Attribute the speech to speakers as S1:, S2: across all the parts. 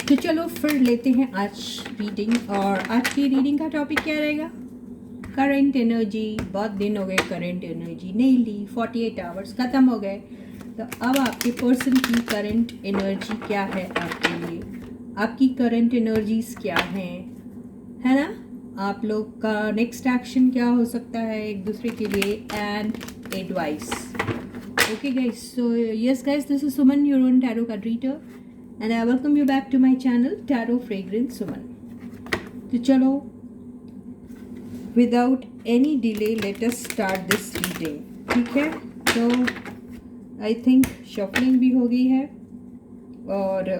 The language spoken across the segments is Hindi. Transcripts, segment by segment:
S1: तो चलो फिर लेते हैं आज रीडिंग। और आज की रीडिंग का टॉपिक क्या रहेगा? Current energy. बहुत दिन हो गए करंट एनर्जी नहीं ली, 48 आवर्स ख़त्म हो गए। तो अब आपके पर्सन की करंट एनर्जी क्या है आपके लिए, आपकी करंट एनर्जीज क्या हैं, है ना? आप लोग का नेक्स्ट एक्शन क्या हो सकता है एक दूसरे के लिए, and advice. Okay guys, so yes guys, this is Suman, your own tarot card reader, and I welcome you back to my channel Tarot Fragrance Suman. तो चलो without any delay let us start this reading. ठीक है, तो I think shuffling भी हो गई है और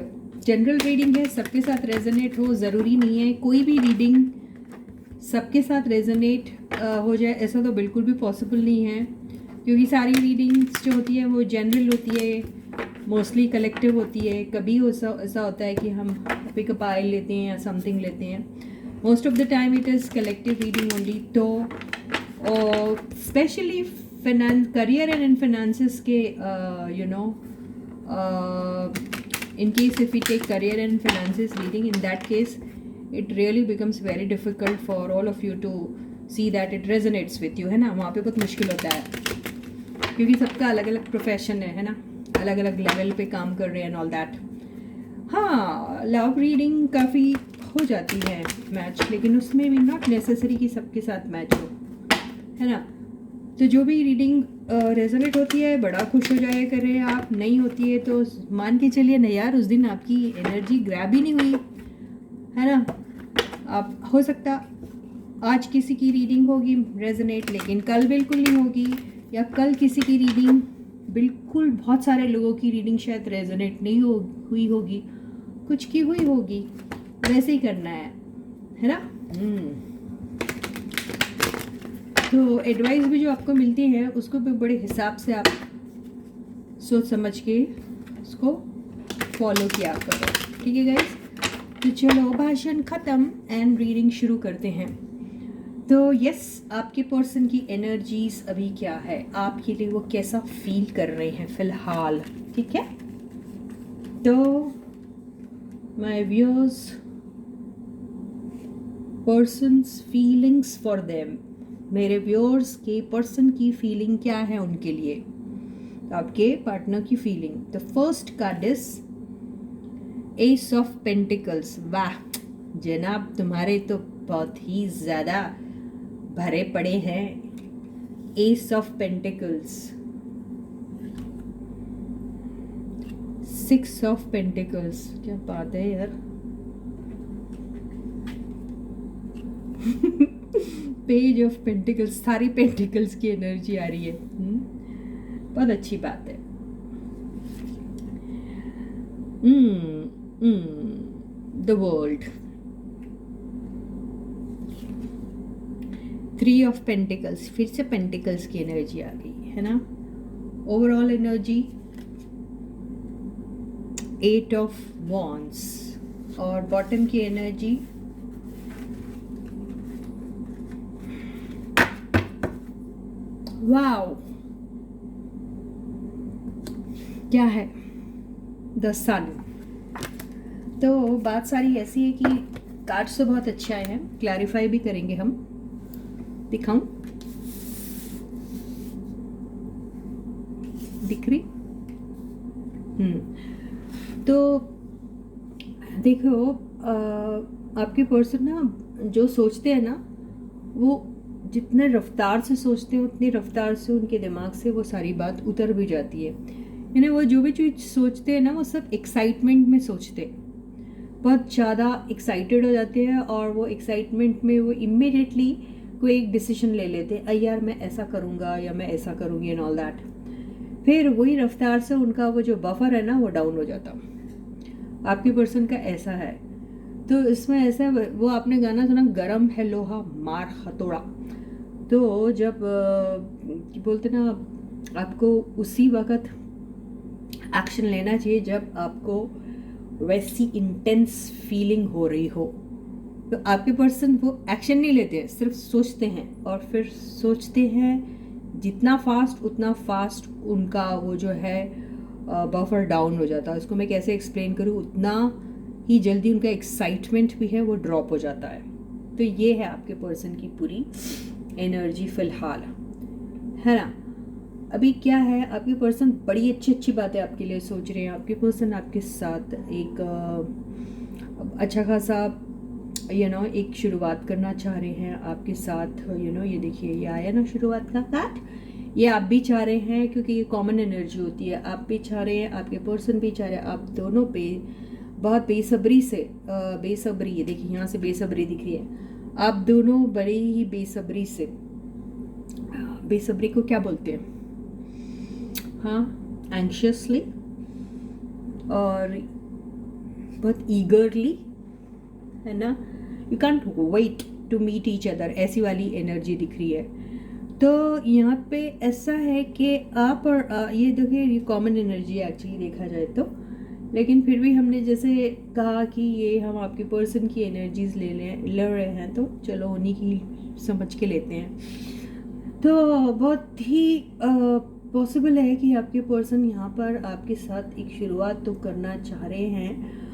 S1: जनरल रीडिंग है, सबके साथ रेजोनेट हो ज़रूरी नहीं है। कोई भी रीडिंग सबके साथ रेजोनेट हो जाए ऐसा तो बिल्कुल भी पॉसिबल नहीं है, क्योंकि सारी रीडिंग्स जो होती है वो जनरल होती है, मोस्टली कलेक्टिव होती है। कभी ऐसा होता है कि हम पिक अप आइल लेते हैं या समथिंग लेते हैं। Most of the time it is collective reading only. तो स्पेशली करियर एंड फिनेंसेस के in case if we take career and finances reading, in that case it really becomes very difficult for all of you to see that it resonates with you, है ना? वहाँ पे बहुत मुश्किल होता है क्योंकि सबका अलग अलग प्रोफेशन है ना, अलग अलग लेवल पे काम कर रहे हैं एंड ऑल दैट। हाँ, लव रीडिंग काफ़ी हो जाती है मैच, लेकिन उसमें भी नॉट नेसेसरी कि सबके साथ मैच हो, है ना? तो जो भी रीडिंग रेजोनेट होती है बड़ा खुश हो जाया करें आप, नहीं होती है तो मान के चलिए नहीं यार, उस दिन आपकी एनर्जी ग्रैब ही नहीं हुई, है ना? आप हो सकता आज किसी की रीडिंग होगी रेजोनेट, लेकिन कल बिल्कुल नहीं होगी, या कल किसी की रीडिंग बिल्कुल, बहुत सारे लोगों की रीडिंग शायद रेजोनेट नहीं हुई होगी, कुछ की हुई होगी। वैसे ही करना है ना? तो एडवाइस भी जो आपको मिलती है उसको भी बड़े हिसाब से आप सोच समझ के उसको फॉलो किया करो, ठीक है गाइस? तो चलो भाषण ख़त्म एंड रीडिंग शुरू करते हैं। तो यस, आपके पर्सन की एनर्जीज अभी क्या है, आपके लिए वो कैसा फील कर रहे हैं फिलहाल, ठीक है? तो my viewers, persons feelings for them, मेरे व्यूअर्स के पर्सन की फीलिंग क्या है उनके लिए, आपके पार्टनर की feeling. The first card is S of pentacles. वाह जनाब, तुम्हारे तो बहुत ही ज़्यादा भरे पड़े हैं। S of pentacles, 6 of pentacles, क्या बात है यार। पेज ऑफ पेंटिकल्स, सारी पेंटिकल्स की एनर्जी आ रही है। बहुत अच्छी बात है। द वर्ल्ड, 3 ऑफ पेंटिकल्स, फिर से पेंटिकल्स की एनर्जी आ गई है ना। ओवरऑल एनर्जी 8 ऑफ वॉन्ड्स, और बॉटम की एनर्जी वाओ, क्या है? द सन। तो बात सारी ऐसी है कि कार्ड्स तो बहुत अच्छे आए हैं, क्लैरिफाई भी करेंगे हम। दिखाऊं? दिख रही? तो देखो, आपके पर्सन ना जो सोचते हैं ना, वो जितने रफ्तार से सोचते हैं उतनी रफ्तार से उनके दिमाग से वो सारी बात उतर भी जाती है। यानी वो जो भी चीज़ सोचते हैं ना, वो सब एक्साइटमेंट में सोचते हैं, बहुत ज़्यादा एक्साइटेड हो जाते हैं, और वो एक्साइटमेंट में वो इमीडिएटली कोई एक डिसीजन ले लेते हैं, यार मैं ऐसा करूँगा या मैं ऐसा करूँगी एंड ऑल दैट। फिर वही रफ्तार से उनका वो जो बफर है ना वो डाउन हो जाता। आपके पर्सन का ऐसा है। तो इसमें ऐसा, वो आपने गाना सुना, गरम है लोहा मार हथौड़ा। तो जब बोलते ना, आपको उसी वक्त एक्शन लेना चाहिए जब आपको वैसी इंटेंस फीलिंग हो रही हो। तो आपके पर्सन वो एक्शन नहीं लेते हैं, सिर्फ सोचते हैं, और फिर सोचते हैं जितना फास्ट उतना फास्ट उनका वो जो है बफर डाउन हो जाता है। उसको मैं कैसे एक्सप्लेन करूँ, उतना ही जल्दी उनका एक्साइटमेंट भी है वो ड्रॉप हो जाता है। तो ये है आपके पर्सन की पूरी एनर्जी फ़िलहाल, है ना। अभी क्या है, आपके पर्सन बड़ी अच्छी अच्छी बातें आपके लिए सोच रहे हैं। आपके पर्सन आपके साथ एक अच्छा खासा एक शुरुआत करना चाह रहे हैं आपके साथ। ये देखिए, ये आया ना शुरुआत का कार्ड, ये आप भी चाह रहे हैं, क्योंकि ये कॉमन एनर्जी होती है। आप भी चाह रहे हैं, आपके पर्सन भी चाह रहे हैं, आप दोनों पे बहुत बेसब्री से बेसब्री, ये देखिए यहाँ से बेसब्री दिख रही है। आप दोनों बड़े ही बेसब्री से, बेसब्री को क्या बोलते हैं, हाँ, एंशियसली और बहुत ईगरली, है ना। You can't wait to meet each other, ऐसी वाली एनर्जी दिख रही है। तो यहाँ पे ऐसा है कि आप और ये देखिए, ये कॉमन एनर्जी एक्चुअली देखा जाए तो, लेकिन फिर भी हमने जैसे कहा कि ये हम आपके पर्सन की एनर्जीज ले रहे हैं, तो चलो उन्हीं की समझ के लेते हैं। तो बहुत ही पॉसिबल है कि आपके पर्सन यहाँ पर आपके साथ एक शुरुआत तो करना चाह रहे हैं।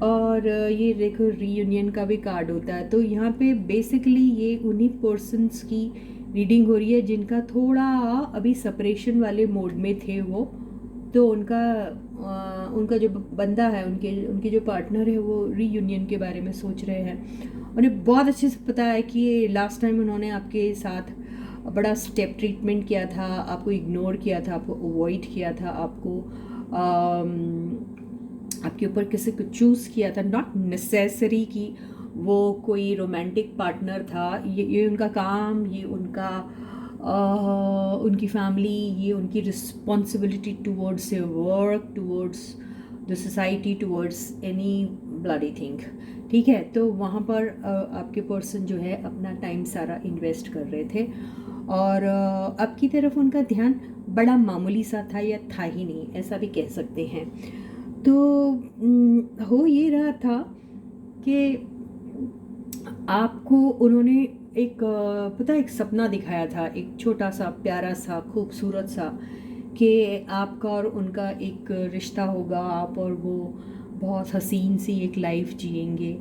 S1: और ये देखो, रीयूनियन का भी कार्ड होता है। तो यहाँ पे बेसिकली ये उन्हीं पर्सन्स की रीडिंग हो रही है जिनका थोड़ा अभी सेपरेशन वाले मोड में थे वो। तो उनका जो बंदा है, उनके जो पार्टनर है, वो रीयूनियन के बारे में सोच रहे हैं। उन्हें बहुत अच्छे से पता है कि लास्ट टाइम उन्होंने आपके साथ बड़ा स्टेप ट्रीटमेंट किया था, आपको इग्नोर किया था, आपको अवॉइड किया था, आपके ऊपर किसी को चूज़ किया था। नॉट नेसेसरी कि वो कोई रोमांटिक पार्टनर था। ये उनका काम, ये उनकी फैमिली, ये उनकी responsibility towards a work, towards the society, towards any bloody thing, ठीक है। तो वहाँ पर आपके पर्सन जो है अपना टाइम सारा इन्वेस्ट कर रहे थे, और आपकी तरफ उनका ध्यान बड़ा मामूली सा था, या था ही नहीं, ऐसा भी कह सकते हैं। तो हो ये रहा था कि आपको उन्होंने एक सपना दिखाया था, एक छोटा सा प्यारा सा खूबसूरत सा, कि आपका और उनका एक रिश्ता होगा, आप और वो बहुत हसीन सी एक लाइफ जिएंगे।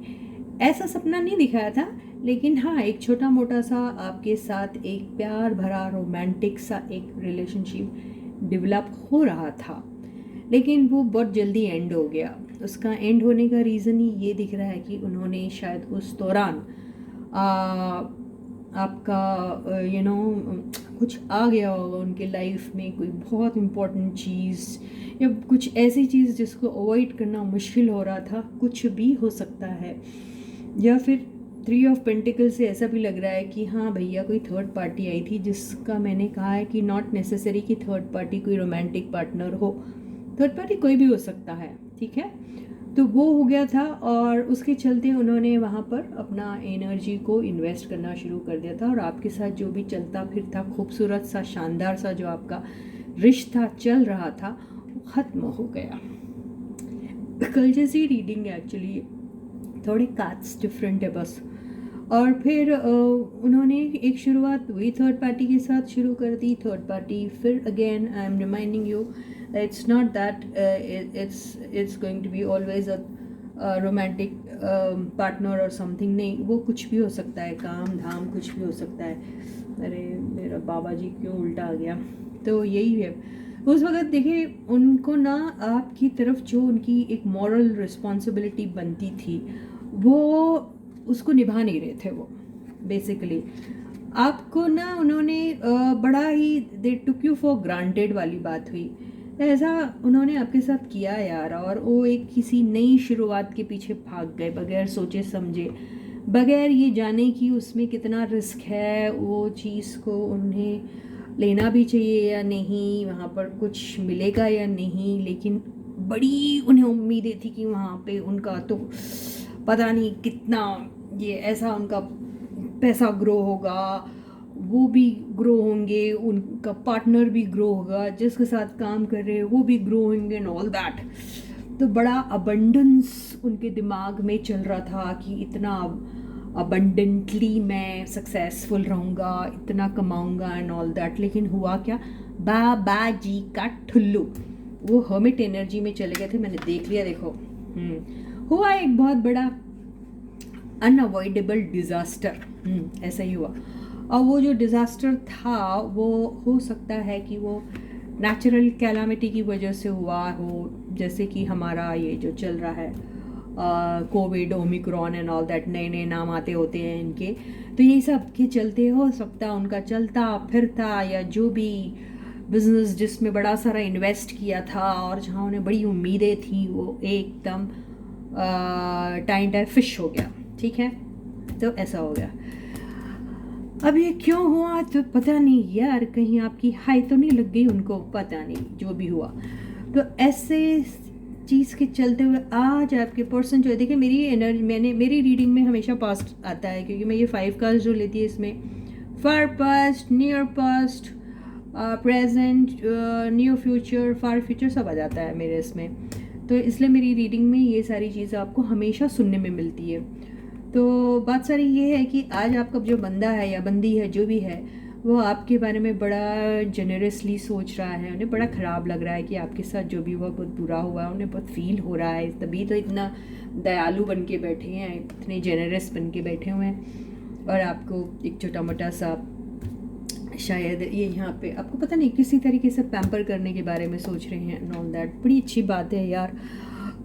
S1: ऐसा सपना नहीं दिखाया था, लेकिन हाँ, एक छोटा मोटा सा आपके साथ एक प्यार भरा रोमांटिक सा एक रिलेशनशिप डेवलप हो रहा था। लेकिन वो बहुत जल्दी एंड हो गया। उसका एंड होने का रीज़न ही ये दिख रहा है कि उन्होंने शायद उस दौरान आपका कुछ आ गया होगा उनके लाइफ में, कोई बहुत इम्पोर्टेंट चीज़ या कुछ ऐसी चीज़ जिसको अवॉइड करना मुश्किल हो रहा था, कुछ भी हो सकता है। या फिर 3 ऑफ पेंटिकल से ऐसा भी लग रहा है कि हाँ भैया, कोई थर्ड पार्टी आई थी, जिसका मैंने कहा है कि नॉट नेसेसरी कि थर्ड पार्टी कोई रोमांटिक पार्टनर हो, थर्ड पार्टी कोई भी हो सकता है, ठीक है। तो वो हो गया था, और उसके चलते उन्होंने वहाँ पर अपना एनर्जी को इन्वेस्ट करना शुरू कर दिया था, और आपके साथ जो भी चलता फिरता खूबसूरत सा शानदार सा जो आपका रिश्ता चल रहा था, वो ख़त्म हो गया। कल जैसी रीडिंग है एक्चुअली, थोड़े कार्ड्स डिफरेंट है बस। और फिर उन्होंने एक शुरुआत वही थर्ड पार्टी के साथ शुरू कर दी। थर्ड पार्टी फिर again, I am reminding you, it's not that it's going to be always a romantic partner or something, नहीं, वो कुछ भी हो सकता है, काम धाम कुछ भी हो सकता है। अरे मेरा बाबा जी क्यों उल्टा आ गया। तो यही है, उस वक्त देखिए उनको ना आपकी तरफ जो उनकी एक मॉरल रिस्पॉन्सिबिलिटी बनती थी, वो उसको निभा नहीं रहे थे। वो बेसिकली आपको ना उन्होंने बड़ा ही दे टुक यू फॉर ग्रांटेड वाली बात हुई, ऐसा उन्होंने आपके साथ किया यार। और वो एक किसी नई शुरुआत के पीछे भाग गए बगैर सोचे समझे, बगैर ये जाने कि उसमें कितना रिस्क है, वो चीज़ को उन्हें लेना भी चाहिए या नहीं, वहाँ पर कुछ मिलेगा या नहीं। लेकिन बड़ी उन्हें उम्मीदें थी कि वहाँ पे उनका तो पता नहीं कितना ये ऐसा उनका पैसा ग्रो होगा, वो भी ग्रो होंगे, उनका पार्टनर भी ग्रो होगा, जिसके साथ काम कर रहे हैं वो भी ग्रो होंगे एंड ऑल दैट। तो बड़ा अबंडेंस उनके दिमाग में चल रहा था कि इतना अबंडेंटली मैं सक्सेसफुल रहूँगा, इतना कमाऊँगा एंड ऑल दैट। लेकिन हुआ क्या, बाबा जी का ठुल्लू, वो हर्मिट एनर्जी में चले गए थे। मैंने देख लिया, देखो हुआ एक बहुत बड़ा अनअवॉइडेबल डिज़ास्टर, ऐसा ही हुआ। और वो जो डिज़ास्टर था वो हो सकता है कि वो नेचुरल कैलामिटी की वजह से हुआ हो, जैसे कि हमारा ये जो चल रहा है Covid, Omicron and all that, नए नए नाम आते होते हैं इनके, तो ये सब के चलते हो सकता है उनका चलता फिरता या जो भी बिजनेस जिसमें बड़ा सारा इन्वेस्ट किया था और जहाँ उन्हें बड़ी उम्मीदें थी वो एकदम टाइम फिश हो गया। ठीक है, तो ऐसा हो गया। अब ये क्यों हुआ तो पता नहीं यार, कहीं आपकी हाई तो नहीं लग गई उनको, पता नहीं, जो भी हुआ। तो ऐसे चीज़ के चलते हुए आज आपके पर्सन जो है, देखिए मेरी एनर्जी, मेरी रीडिंग में हमेशा पास्ट आता है, क्योंकि मैं ये 5 कार्ड्स जो लेती है इसमें far past, near past, present, near future, far future सब आ जाता है मेरे इसमें। तो इसलिए मेरी रीडिंग में ये सारी चीज़ें आपको हमेशा सुनने में मिलती है। तो बात सारी ये है कि आज आपका जो बंदा है या बंदी है जो भी है, वो आपके बारे में बड़ा जेनरसली सोच रहा है, उन्हें बड़ा ख़राब लग रहा है कि आपके साथ जो भी हुआ बहुत बुरा हुआ, उन्हें बहुत फील हो रहा है, तभी तो इतना दयालु बन के बैठे हैं, इतने जेनरस बन के बैठे हुए हैं। और आपको एक छोटा मोटा सा शायद ये यहाँ पे आपको पता नहीं किसी तरीके से पैम्पर करने के बारे में सोच रहे हैं, नॉन दैट बड़ी अच्छी बात है यार।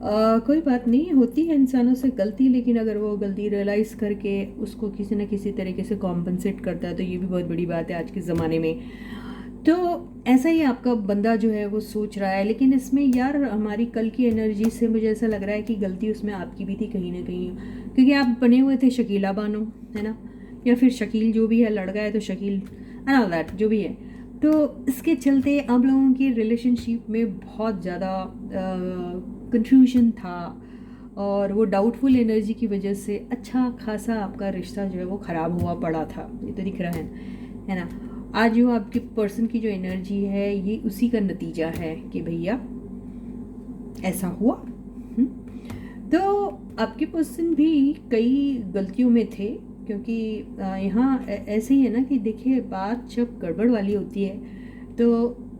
S1: कोई बात नहीं, होती है इंसानों से गलती, लेकिन अगर वो गलती रियलाइज़ करके उसको किसी न किसी तरीके से कॉम्पनसेट करता है तो ये भी बहुत बड़ी बात है आज के ज़माने में। तो ऐसा ही आपका बंदा जो है वो सोच रहा है, लेकिन इसमें यार हमारी कल की एनर्जी से मुझे ऐसा लग रहा है कि गलती उसमें आपकी भी थी कहीं ना कहीं, क्योंकि आप बने हुए थे शकीला बानो, है ना, या फिर शकील, जो भी है, लड़का है तो शकील एंड ऑल दैट, जो भी है। तो इसके चलते आप लोगों की रिलेशनशिप में बहुत ज़्यादा कंफ्यूजन था, और वो डाउटफुल एनर्जी की वजह से अच्छा खासा आपका रिश्ता जो है वो ख़राब हुआ पड़ा था, ये तो दिख रहा है ना। आज जो आपके पर्सन की जो एनर्जी है ये उसी का नतीजा है कि भैया ऐसा हुआ। तो आपके पर्सन भी कई गलतियों में थे, क्योंकि यहाँ ऐसे ही है ना कि देखिए बात जब गड़बड़ वाली होती है तो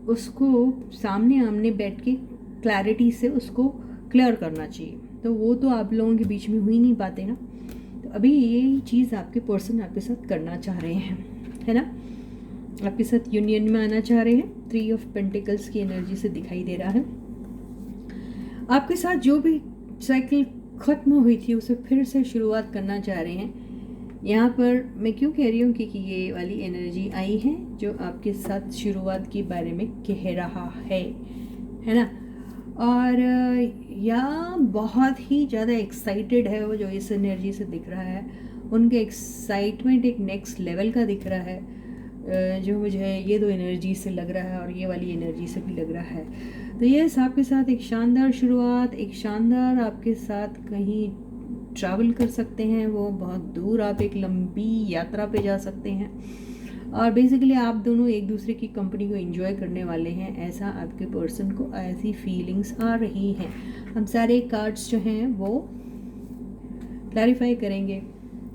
S1: उसको सामने आमने बैठ के क्लैरिटी से उसको क्लियर करना चाहिए, तो वो तो आप लोगों के बीच में हुई नहीं पाते ना। तो अभी यही चीज़ आपके पर्सन आपके साथ करना चाह रहे हैं, है ना, आपके साथ यूनियन में आना चाह रहे हैं। 3 ऑफ पेंटिकल्स की एनर्जी से दिखाई दे रहा है। आपके साथ जो भी साइकिल ख़त्म हुई थी उसे फिर से शुरुआत करना चाह रहे हैं। यहाँ पर मैं क्यों कह रही हूँ कि ये वाली एनर्जी आई है जो आपके साथ शुरुआत के बारे में कह रहा है ना। और या बहुत ही ज़्यादा एक्साइटेड है वो, जो इस एनर्जी से दिख रहा है, उनके एक्साइटमेंट एक नेक्स्ट लेवल का दिख रहा है, जो मुझे ये 2 एनर्जी से लग रहा है और ये वाली एनर्जी से भी लग रहा है। तो ये आपके साथ एक शानदार शुरुआत, एक शानदार आपके साथ कहीं ट्रैवल कर सकते हैं, वो बहुत दूर आप एक लंबी यात्रा पे जा सकते हैं, और बेसिकली आप दोनों एक दूसरे की कंपनी को एंजॉय करने वाले हैं, ऐसा आपके पर्सन को ऐसी फीलिंग्स आ रही हैं। हम सारे कार्ड्स जो हैं वो क्लैरिफाई करेंगे,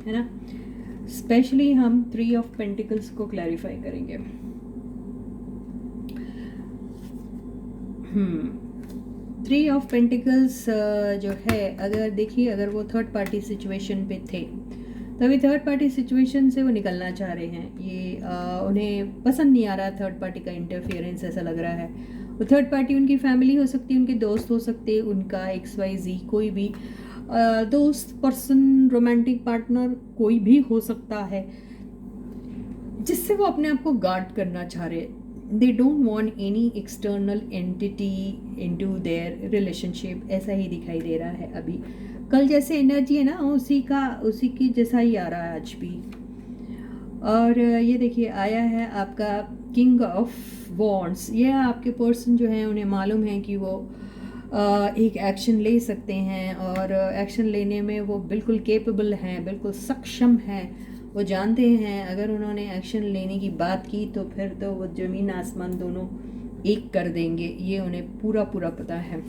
S1: है ना, स्पेशली हम 3 ऑफ पेंटिकल्स को क्लैरिफाई करेंगे। 3 ऑफ पेंटिकल्स जो है, अगर देखिए अगर वो थर्ड पार्टी सिचुएशन पे थे तो अभी थर्ड पार्टी सिचुएशन से वो निकलना चाह रहे हैं। ये उन्हें पसंद नहीं आ रहा थर्ड पार्टी का इंटरफियरेंस, ऐसा लग रहा है। वो थर्ड पार्टी उनकी फैमिली हो सकती है, उनके दोस्त हो सकते हैं, उनका XYZ कोई भी दोस्त, पर्सन, रोमांटिक पार्टनर कोई भी हो सकता है, जिससे वो अपने आप को गार्ड करना चाह रहे हैं। They don't want any external entity into their relationship, ऐसा ही दिखाई दे रहा है अभी। कल जैसे एनर्जी है ना उसी की जैसा ही आ रहा है आज भी। और ये देखिए आया है आपका किंग ऑफ वॉन्ड्स। ये आपके पर्सन जो हैं उन्हें मालूम है कि वो एक एक्शन ले सकते हैं, और एक्शन लेने में वो बिल्कुल केपेबल हैं, बिल्कुल सक्षम हैं। वो जानते हैं अगर उन्होंने एक्शन लेने की बात की तो फिर तो वो ज़मीन आसमान दोनों एक कर देंगे, ये उन्हें पूरा पता है।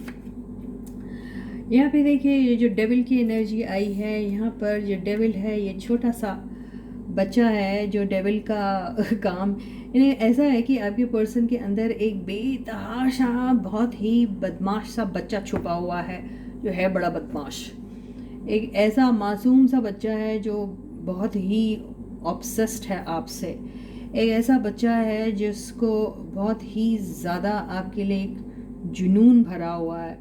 S1: यहाँ पे देखिए ये जो डेविल की एनर्जी आई है, यहाँ पर जो डेविल है ये छोटा सा बच्चा है, जो डेविल का काम इन्हें ऐसा है कि आपके पर्सन के अंदर एक बेतहाशा बहुत ही बदमाश सा बच्चा छुपा हुआ है, जो है बड़ा बदमाश। एक ऐसा मासूम सा बच्चा है जो बहुत ही ऑब्सेस्ड है आपसे। एक ऐसा बच्चा है जिसको बहुत ही ज़्यादा आपके लिए एक जुनून भरा हुआ है।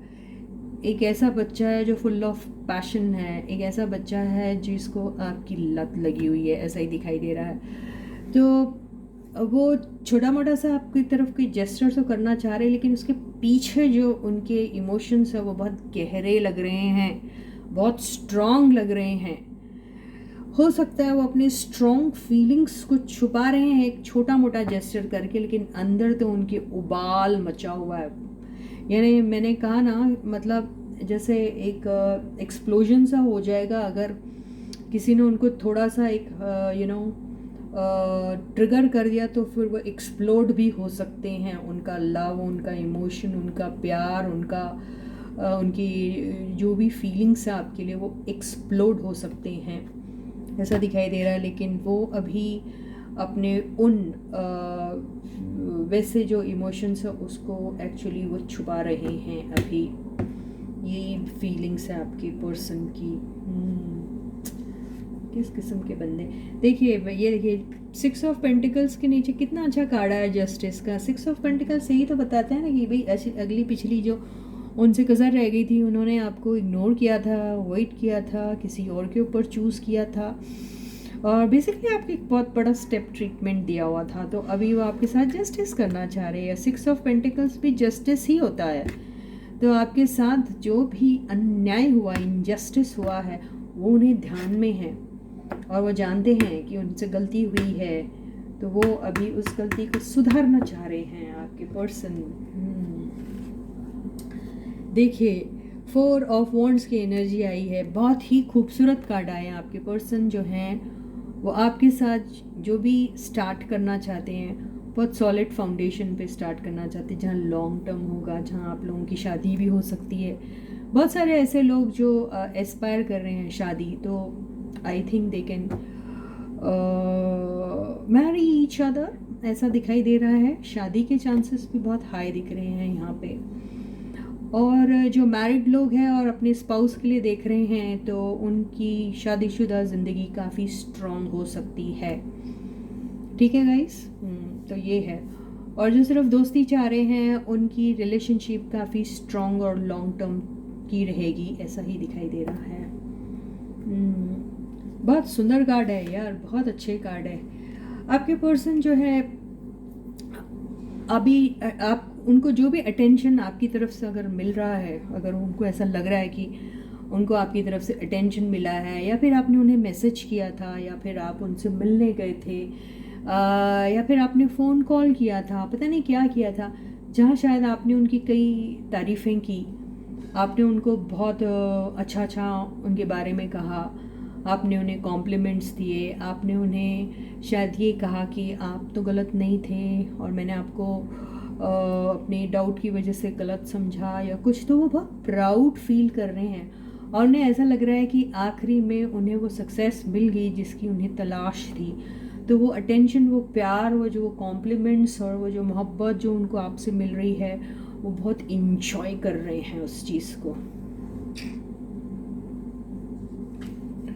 S1: एक ऐसा बच्चा है जो फुल ऑफ पैशन है। एक ऐसा बच्चा है जिसको आपकी लत लगी हुई है, ऐसा ही दिखाई दे रहा है। तो वो छोटा मोटा सा आपकी तरफ कोई जेस्चर तो करना चाह रहे हैं, लेकिन उसके पीछे जो उनके इमोशंस है वो बहुत गहरे लग रहे हैं, बहुत स्ट्रॉन्ग लग रहे हैं। हो सकता है वो अपनी स्ट्रॉन्ग फीलिंग्स को छुपा रहे हैं एक छोटा मोटा जेस्चर करके, लेकिन अंदर तो उनके उबाल मचा हुआ है। यानी मैंने कहा ना, मतलब जैसे एक एक्सप्लोजन सा हो जाएगा अगर किसी ने उनको थोड़ा सा एक ट्रिगर कर दिया, तो फिर वो एक्सप्लोड भी हो सकते हैं। उनका लव, उनका इमोशन, उनका प्यार, उनकी जो भी फीलिंग्स है आपके लिए, वो एक्सप्लोड हो सकते हैं, ऐसा दिखाई दे रहा है। लेकिन वो अभी अपने उन वैसे जो इमोशंस है उसको एक्चुअली वो छुपा रहे हैं अभी। ये फीलिंग्स है आपके पर्सन की। किस किस्म के बंदे। देखिए ये देखिए, 6 ऑफ पेंटिकल्स के नीचे कितना अच्छा कार्ड है जस्टिस का। 6 ऑफ पेंटिकल्स यही तो बताते हैं ना कि भाई अगली पिछली जो उनसे कज़र रह गई थी, उन्होंने आपको इग्नोर किया था, अवॉइड किया था, किसी और के ऊपर चूज़ किया था, और बेसिकली आपको एक बहुत बड़ा स्टेप ट्रीटमेंट दिया हुआ था। तो अभी वो आपके साथ जस्टिस करना चाह रहे हैं। 6 ऑफ पेंटिकल्स भी जस्टिस ही होता है। तो आपके साथ जो भी अन्याय हुआ, इनजस्टिस हुआ है, वो उन्हें ध्यान में है और वो जानते हैं कि उनसे गलती हुई है। तो वो अभी उस गलती को सुधारना चाह रहे हैं आपके पर्सन। देखिए 4 ऑफ वॉन्ड्स की एनर्जी आई है। बहुत ही खूबसूरत कार्ड आए हैं। आपके पर्सन जो हैं वो आपके साथ जो भी स्टार्ट करना चाहते हैं, बहुत सॉलिड फाउंडेशन पे स्टार्ट करना चाहते हैं, जहाँ लॉन्ग टर्म होगा, जहाँ आप लोगों की शादी भी हो सकती है। बहुत सारे ऐसे लोग जो एस्पायर कर रहे हैं शादी, तो I think they can marry each other, ऐसा दिखाई दे रहा है। शादी के चांसेस भी बहुत हाई दिख रहे हैं यहाँ पे। और जो मैरिड लोग हैं और अपने स्पाउस के लिए देख रहे हैं, तो उनकी शादीशुदा ज़िंदगी काफ़ी स्ट्रॉन्ग हो सकती है। ठीक है गाइस, तो ये है। और जो सिर्फ दोस्ती चाह रहे हैं, उनकी रिलेशनशिप काफ़ी स्ट्रॉन्ग और लॉन्ग टर्म की रहेगी, ऐसा ही दिखाई दे रहा है। बहुत सुंदर कार्ड है यार, बहुत अच्छे कार्ड है। आपके पर्सन जो है अभी आप उनको जो भी अटेंशन आपकी तरफ से अगर मिल रहा है, अगर उनको ऐसा लग रहा है कि उनको आपकी तरफ से अटेंशन मिला है, या फिर आपने उन्हें मैसेज किया था, या फिर आप उनसे मिलने गए थे, या फिर आपने फ़ोन कॉल किया था, पता नहीं क्या किया था, जहाँ शायद आपने उनकी कई तारीफ़ें की, आपने उनको बहुत अच्छा उनके बारे में कहा, आपने उन्हें कॉम्प्लीमेंट्स दिए, आपने उन्हें शायद ये कहा कि आप तो गलत नहीं थे और मैंने आपको अपने डाउट की वजह से गलत समझा या कुछ। तो वो बहुत प्राउड फील कर रहे हैं और उन्हें ऐसा लग रहा है कि आखिरी में उन्हें वो सक्सेस मिल गई जिसकी उन्हें तलाश थी। तो वो अटेंशन, वो प्यार, वो जो कॉम्प्लीमेंट्स और वो जो मोहब्बत जो उनको आपसे मिल रही है, वो बहुत इंजॉय कर रहे हैं उस चीज़ को।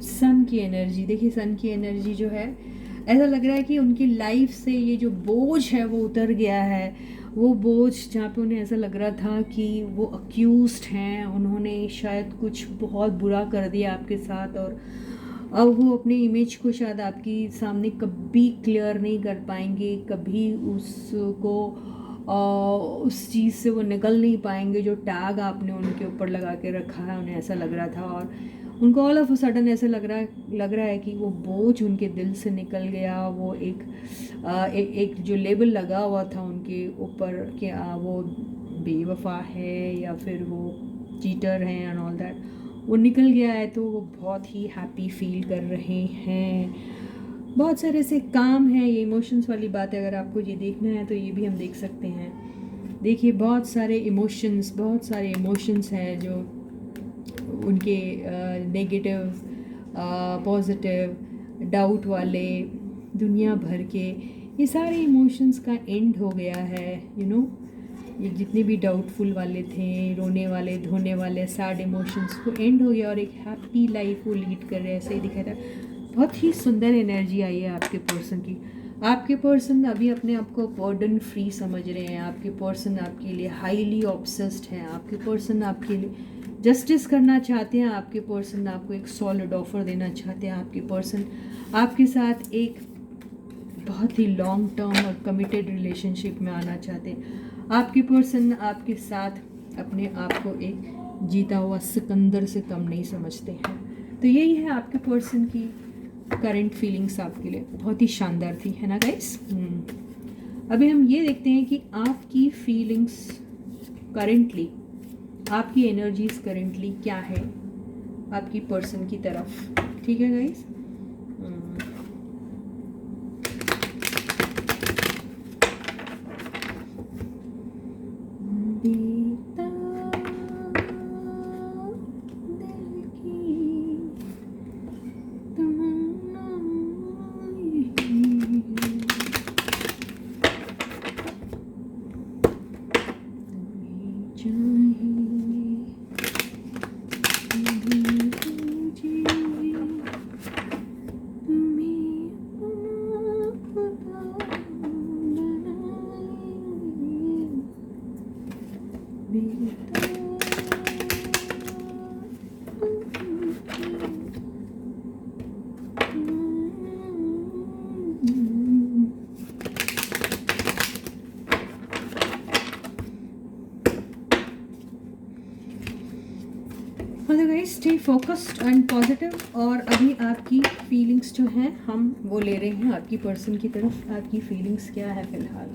S1: सन की एनर्जी देखिए, सन की एनर्जी जो है, ऐसा लग रहा है कि उनकी लाइफ से ये जो बोझ है वो उतर गया है। वो बोझ जहाँ पे उन्हें ऐसा लग रहा था कि वो अक्यूज्ड हैं, उन्होंने शायद कुछ बहुत बुरा कर दिया आपके साथ, और अब वो अपने इमेज को शायद आपकी सामने कभी क्लियर नहीं कर पाएंगे, कभी उसको उस चीज़ से वो निकल नहीं पाएंगे जो टैग आपने उनके ऊपर लगा के रखा है। उन्हें ऐसा लग रहा था और उनको ऑल ऑफ अ सडन ऐसा लग रहा है कि वो बोझ उनके दिल से निकल गया। वो एक जो लेबल लगा हुआ था उनके ऊपर कि वो बेवफा है या फिर वो चीटर हैं एंड ऑल दैट, वो निकल गया है। तो वो बहुत ही हैप्पी फील कर रहे हैं। बहुत सारे ऐसे काम हैं, ये इमोशंस वाली बात है, अगर आपको ये देखना है तो ये भी हम देख सकते हैं। देखिए बहुत सारे इमोशंस हैं जो उनके नेगेटिव, पॉजिटिव, डाउट वाले, दुनिया भर के, ये सारे इमोशंस का एंड हो गया है। ये जितने भी डाउटफुल वाले थे, रोने वाले, धोने वाले, सैड इमोशंस वो एंड हो गया और एक हैप्पी लाइफ वो लीड कर रहे हैं, ऐसे ही दिखा था। बहुत ही सुंदर एनर्जी आई है आपके पर्सन की। आपके पर्सन अभी अपने आप को बर्डन फ्री समझ रहे हैं। आपके पर्सन आपके लिए हाईली ऑब्सेस्ड हैं। आपके पर्सन आपके लिए जस्टिस करना चाहते हैं। आपके पर्सन आपको एक सॉलिड ऑफर देना चाहते हैं। आपके पर्सन आपके साथ एक बहुत ही लॉन्ग टर्म और कमिटेड रिलेशनशिप में आना चाहते हैं। आपके पर्सन आपके साथ अपने आप को एक जीता हुआ सिकंदर से कम नहीं समझते हैं। तो यही है आपके पर्सन की करंट फीलिंग्स आपके लिए। बहुत ही शानदार थी, है ना गाइस। अभी हम ये देखते हैं कि आपकी फीलिंग्स करेंटली, आपकी एनर्जीज करेंटली क्या है आपकी पर्सन की तरफ। ठीक है guys. Stay focused and positive. और अभी आपकी फीलिंग्स जो हैं हम वो ले रहे हैं आपकी पर्सन की तरफ। आपकी फीलिंग्स क्या है फ़िलहाल।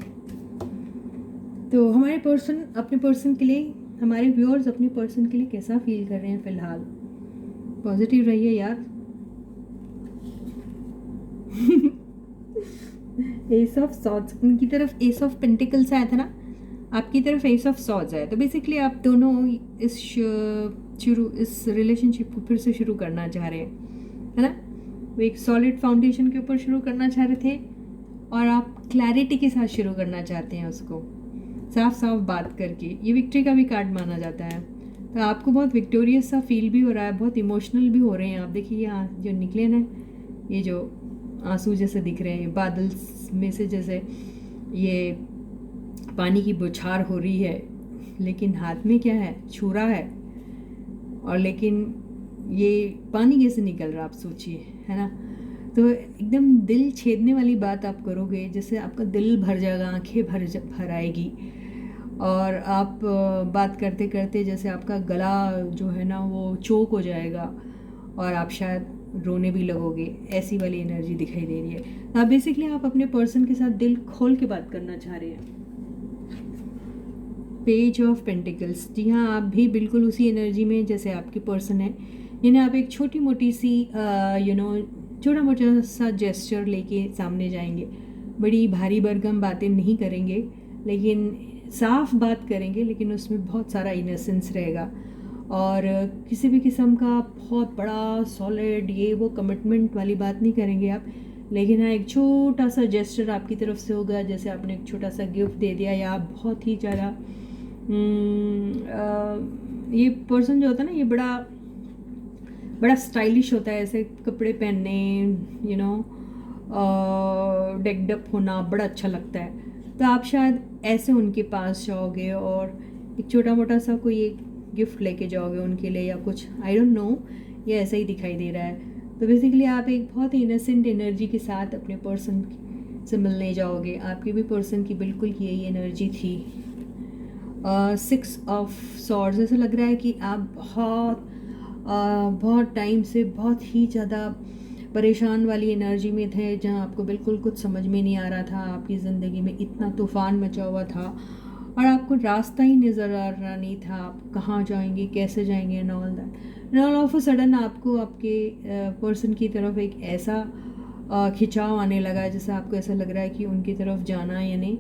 S1: तो हमारे पर्सन अपने पर्सन के लिए, हमारे व्यूअर्स अपने पर्सन के लिए कैसा फील कर रहे हैं फ़िलहाल। पॉजिटिव रहिए यार। एस ऑफ सॉर्ड्स उनकी तरफ, एस ऑफ पेंटिकल्स आया था ना, आपकी तरफ एस ऑफ सॉर्ड्स आया। तो बेसिकली आप दोनों इस रिलेशनशिप को फिर से शुरू करना चाह रहे हैं, है ना। वो एक सॉलिड फाउंडेशन के ऊपर शुरू करना चाह रहे थे और आप क्लैरिटी के साथ शुरू करना चाहते हैं उसको, साफ साफ बात करके। ये विक्ट्री का भी कार्ड माना जाता है। तो आपको बहुत विक्टोरियस सा फील भी हो रहा है, बहुत इमोशनल भी हो रहे हैं आप। देखिए यहाँ जो निकले ना, ये जो आंसू जैसे दिख रहे हैं बादल में से, जैसे ये पानी की बौछार हो रही है, लेकिन हाथ में क्या है, छुरा है। और लेकिन ये पानी कैसे निकल रहा, आप सोचिए, है ना। तो एकदम दिल छेदने वाली बात आप करोगे, जैसे आपका दिल भर जाएगा, आंखें भर आएगी। और आप बात करते करते जैसे आपका गला जो है ना वो चोक हो जाएगा और आप शायद रोने भी लगोगे, ऐसी वाली एनर्जी दिखाई दे रही है। अब बेसिकली आप अपने पर्सन के साथ दिल खोल के बात करना चाह रहे हैं। पेज ऑफ पेंटिकल्स, जी हाँ, आप भी बिल्कुल उसी एनर्जी में जैसे आपके पर्सन है। यानी आप एक छोटी मोटी सी छोटा मोटा सा जेस्चर लेके सामने जाएंगे। बड़ी भारी भरकम बातें नहीं करेंगे, लेकिन साफ बात करेंगे, लेकिन उसमें बहुत सारा इनोसेंस रहेगा। और किसी भी किस्म का बहुत बड़ा सॉलिड ये वो कमिटमेंट वाली बात नहीं करेंगे आप। लेकिन हाँ, एक छोटा सा जेस्चर आपकी तरफ से होगा, जैसे आपने एक छोटा सा गिफ्ट दे दिया, या आप बहुत ही ज़्यादा ये पर्सन जो होता है ना, ये बड़ा स्टाइलिश होता है, ऐसे कपड़े पहनने, डेक्ड अप होना बड़ा अच्छा लगता है। तो आप शायद ऐसे उनके पास जाओगे और एक छोटा मोटा सा कोई एक गिफ्ट लेके जाओगे उनके लिए, या कुछ, आई डोंट नो, ये ऐसा ही दिखाई दे रहा है। तो बेसिकली आप एक बहुत ही इनोसेंट एनर्जी के साथ अपने पर्सन से मिलने जाओगे। आपके भी पर्सन की बिल्कुल यही एनर्जी थी। 6 ऑफ सॉर्ड्स, ऐसा लग रहा है कि आप बहुत टाइम से बहुत ही ज़्यादा परेशान वाली एनर्जी में थे, जहां आपको बिल्कुल कुछ समझ में नहीं आ रहा था। आपकी ज़िंदगी में इतना तूफ़ान मचा हुआ था और आपको रास्ता ही नज़र आ रहा नहीं था, आप कहाँ जाएंगे, कैसे जाएंगे, and all that. All of a sudden आपको आपके पर्सन की तरफ एक ऐसा खिंचाव आने लगा, जैसे आपको ऐसा लग रहा है कि उनकी तरफ जाना, यानी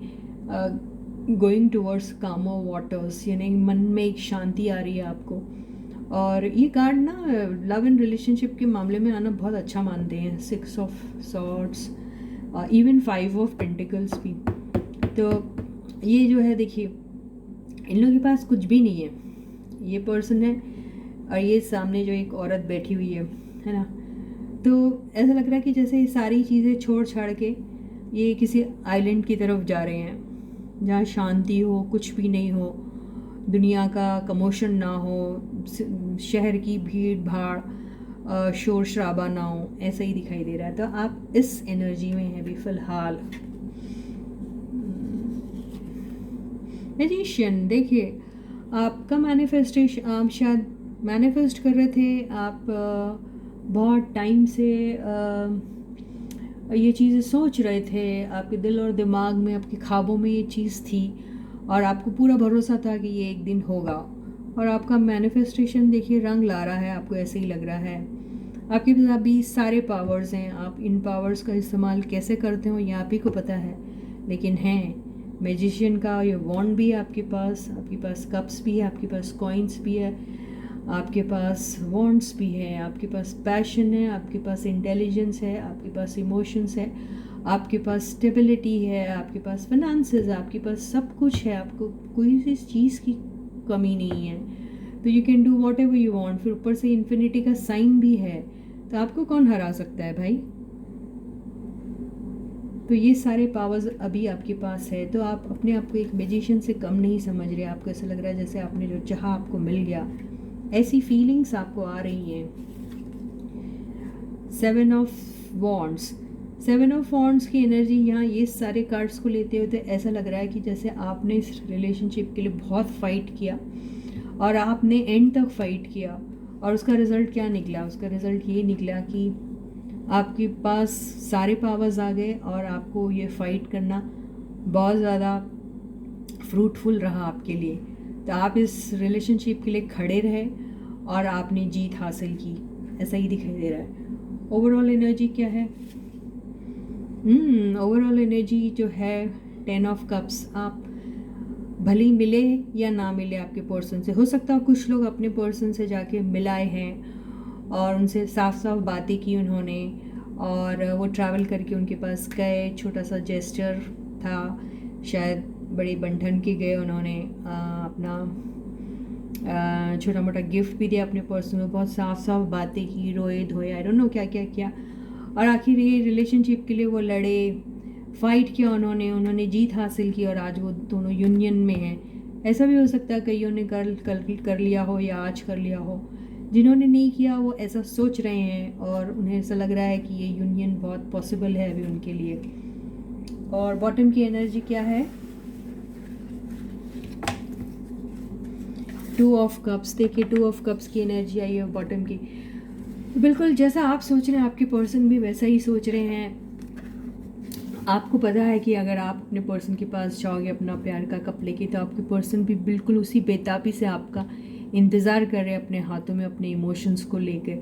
S1: गोइंग टूवर्ड्स कामर वाटर्स, यानी मन में एक शांति आ रही है आपको। और ये कार्ड ना लव एंड रिलेशनशिप के मामले में आना बहुत अच्छा मानते हैं। 6 of swords, even 5 of pentacles भी। तो ये जो है देखिए, इन लोगों के पास कुछ भी नहीं है। ये पर्सन है और ये सामने जो एक औरत बैठी हुई है ना। तो ऐसा लग रहा है कि जैसे ये सारी चीज़ें छोड़ छाड़ के ये किसी आइलैंड की तरफ जा रहे हैं जहाँ शांति हो, कुछ भी नहीं हो, दुनिया का कमोशन ना हो, शहर की भीड़ भाड़, शोर शराबा ना हो, ऐसा ही दिखाई दे रहा है। तो आप इस एनर्जी में हैं अभी फ़िलहाल। मैजिशियन, देखिए आपका मैनिफेस्टेशन, आप शायद मैनिफेस्ट कर रहे थे, आप बहुत टाइम से ये चीज़ें सोच रहे थे, आपके दिल और दिमाग में, आपके ख्वाबों में ये चीज़ थी और आपको पूरा भरोसा था कि ये एक दिन होगा। और आपका मैनिफेस्टेशन देखिए रंग ला रहा है, आपको ऐसे ही लग रहा है। आपके पास अभी सारे पावर्स हैं, आप इन पावर्स का इस्तेमाल कैसे करते हो ये आप ही को पता है, लेकिन हैं। मैजिशियन का ये वॉन्ड भी है आपके पास कप्स भी है, आपके पास कॉइन्स भी है, आपके पास वॉन्ड्स भी है, आपके पास पैशन है, आपके पास इंटेलिजेंस है, आपके पास इमोशंस है, आपके पास स्टेबिलिटी है, आपके पास फाइनेंसेस है, आपके पास सब कुछ है, आपको कोई सी चीज़ की कमी नहीं है। तो you can do what ever you want. फिर ऊपर से इन्फिनिटी का साइन भी है, तो आपको कौन हरा सकता है भाई। तो ये सारे पावर्स अभी आपके पास है। तो आप अपने आप को एक मैजिशियन से कम नहीं समझ रहे। आपको ऐसा लग रहा है जैसे आपने जो चाहा आपको मिल गया, ऐसी फीलिंग्स आपको आ रही हैं। 7 ऑफ वॉन्ड्स, 7 ऑफ वॉन्ड्स की एनर्जी यहाँ ये सारे कार्ड्स को लेते हुए तो ऐसा लग रहा है कि जैसे आपने इस रिलेशनशिप के लिए बहुत फाइट किया और आपने एंड तक फाइट किया, और उसका रिज़ल्ट क्या निकला? उसका रिज़ल्ट ये निकला कि आपके पास सारे पावर्स आ गए और आपको ये फाइट करना बहुत ज़्यादा फ्रूटफुल रहा आपके लिए। तो आप इस रिलेशनशिप के लिए खड़े रहे और आपने जीत हासिल की, ऐसा ही दिखाई दे रहा है। ओवरऑल एनर्जी क्या है? ओवरऑल एनर्जी जो है 10 ऑफ कप्स। आप भले ही मिले या ना मिले आपके पर्सन से, हो सकता है कुछ लोग अपने पर्सन से जाके मिलाए हैं और उनसे साफ साफ बातें की उन्होंने, और वो ट्रैवल करके उनके पास गए, छोटा सा जेस्चर था, शायद बड़े बंधन के गए उन्होंने, अपना छोटा मोटा गिफ्ट भी दिया अपने पर्सन को, बहुत साफ साफ बातें की, रोए धोए, आई डोंट नो क्या क्या किया, और आखिर ये रिलेशनशिप के लिए वो लड़े, फाइट किया उन्होंने जीत हासिल की और आज वो दोनों यूनियन में हैं। ऐसा भी हो सकता है कईयों ने कल कर लिया हो या आज कर लिया हो, जिन्होंने नहीं किया वो ऐसा सोच रहे हैं और उन्हें ऐसा लग रहा है कि ये यूनियन बहुत पॉसिबल है अभी उनके लिए। और बॉटम की एनर्जी क्या है? 2 ऑफ कप्स। देखिए 2 ऑफ कप्स की एनर्जी आई है बॉटम की। बिल्कुल जैसा आप सोच रहे हैं आपके पर्सन भी वैसा ही सोच रहे हैं। आपको पता है कि अगर आप अपने पर्सन के पास जाओगे अपना प्यार का कप लेके, तो आपके पर्सन भी बिल्कुल उसी बेताबी से आपका इंतज़ार कर रहे हैं अपने हाथों में अपने इमोशंस को लेकर,